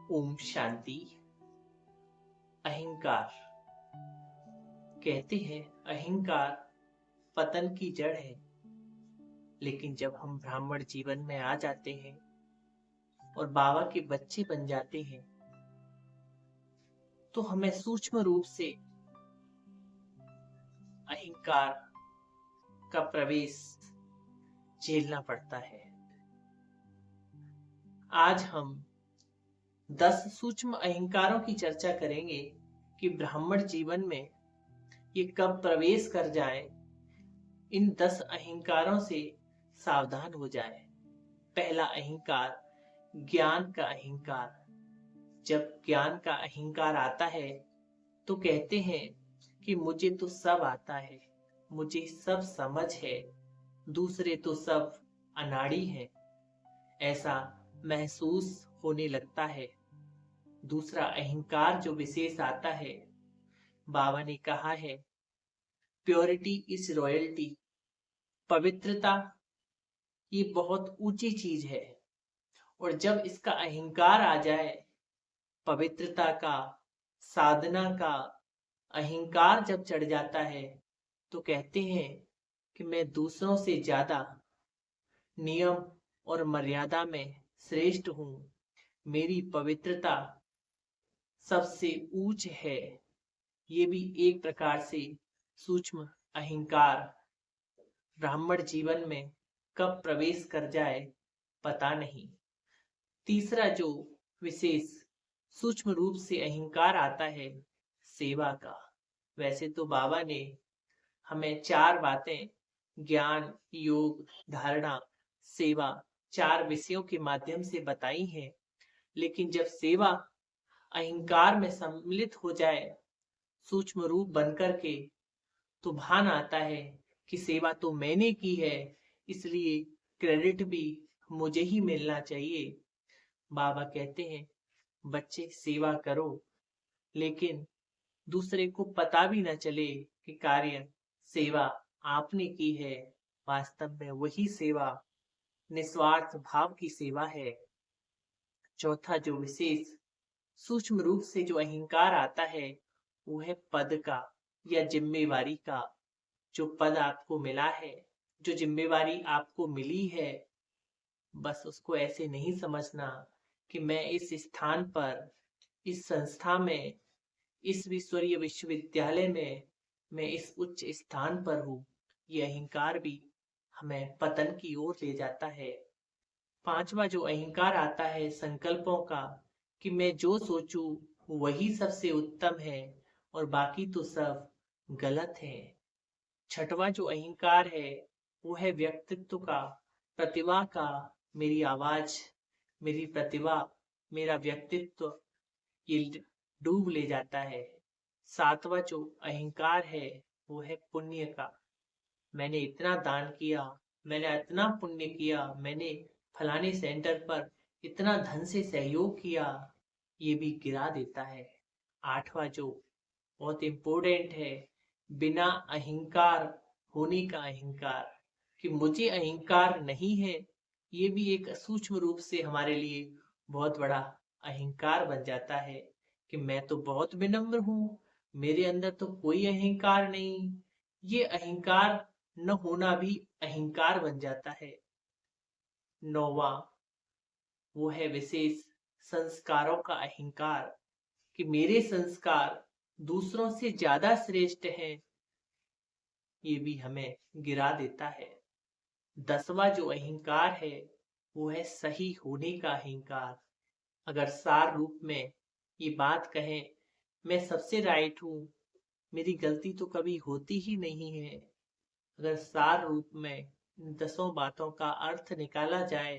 ओम शांति। अहंकार। कहते हैं अहंकार पतन की जड़ है, लेकिन जब हम ब्राह्मण जीवन में आ जाते हैं और बाबा के बच्चे बन जाते हैं तो हमें सूक्ष्म रूप से अहंकार का प्रवेश झेलना पड़ता है। आज हम 10 सूक्ष्म अहंकारों की चर्चा करेंगे कि ब्राह्मण जीवन में ये कब प्रवेश कर जाए। इन 10 अहंकारों से सावधान हो जाए। पहला अहंकार, ज्ञान का अहंकार। जब ज्ञान का अहंकार आता है तो कहते हैं कि मुझे तो सब आता है, मुझे सब समझ है, दूसरे तो सब अनाड़ी हैं, ऐसा महसूस होने लगता है। दूसरा अहंकार जो विशेष आता है, बाबा ने कहा है प्योरिटी इज रॉयल्टी। पवित्रता ये बहुत ऊंची चीज है, और जब इसका अहंकार आ जाए, पवित्रता का, साधना का अहंकार जब चढ़ जाता है तो कहते हैं कि मैं दूसरों से ज्यादा नियम और मर्यादा में श्रेष्ठ हूं, मेरी पवित्रता सबसे ऊंच है। ये भी एक प्रकार से सूक्ष्म अहंकार ब्राह्मण जीवन में कब प्रवेश कर जाए पता नहीं। तीसरा जो विशेष सूक्ष्म रूप से अहंकार आता है, सेवा का। वैसे तो बाबा ने हमें 4 बातें, ज्ञान, योग, धारणा, सेवा, 4 विषयों के माध्यम से बताई हैं, लेकिन जब सेवा अहंकार में सम्मिलित हो जाए सूक्ष्म रूप बनकर के, तो भान आता है कि सेवा तो मैंने की है, इसलिए क्रेडिट भी मुझे ही मिलना चाहिए। बाबा कहते हैं बच्चे सेवा करो, लेकिन दूसरे को पता भी न चले कि कार्य सेवा आपने की है। वास्तव में वही सेवा निस्वार्थ भाव की सेवा है। चौथा जो विशेष सूक्ष्म रूप से जो अहंकार आता है वो है पद का या जिम्मेवारी का। जो पद आपको मिला है, जो जिम्मेवारी आपको मिली है, बस उसको ऐसे नहीं समझना कि मैं इस स्थान पर, इस संस्था में, इस विश्वरीय विश्वविद्यालय में मैं इस उच्च स्थान पर हूँ। ये अहंकार भी हमें पतन की ओर ले जाता है। पांचवा जो अहंकार आता है संकल्पों का, कि मैं जो सोचूं वही सबसे उत्तम है और बाकी तो सब गलत है। छठवां जो अहंकार है वो है व्यक्तित्व का, प्रतिभा का। मेरी आवाज, मेरी प्रतिभा, मेरा व्यक्तित्व ये डूब ले जाता है। सातवां जो अहंकार है वो है पुण्य का। मैंने इतना दान किया, मैंने इतना पुण्य किया, मैंने फलाने सेंटर पर इतना धन से सहयोग किया, ये भी गिरा देता है। आठवां जो बहुत इम्पोर्टेंट है, बिना अहंकार होने का अहंकार, कि मुझे अहंकार नहीं है, ये भी एक सूक्ष्म रूप से हमारे लिए बहुत बड़ा अहंकार बन जाता है कि मैं तो बहुत विनम्र हूँ, मेरे अंदर तो कोई अहंकार नहीं। ये अहंकार न होना भी अहंकार बन जाता है। नौवां वो है विशेष संस्कारों का अहंकार, कि मेरे संस्कार दूसरों से ज्यादा श्रेष्ठ हैं। ये भी हमें गिरा देता है। 10वां जो अहंकार है वो है सही होने का अहंकार। अगर सार रूप में ये बात कहें, मैं सबसे राइट हूँ, मेरी गलती तो कभी होती ही नहीं है। अगर सार रूप में इन 10 बातों का अर्थ निकाला जाए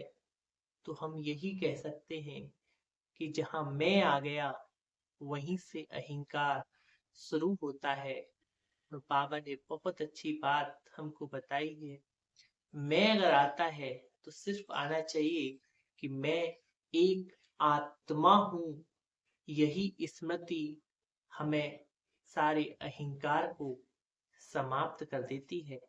तो हम यही कह सकते हैं कि जहां मैं आ गया वहीं से अहंकार शुरू होता है। और बाबा ने बहुत अच्छी बात हमको बताई है, मैं अगर आता है तो सिर्फ आना चाहिए कि मैं एक आत्मा हूं। यही स्मृति हमें सारे अहंकार को समाप्त कर देती है।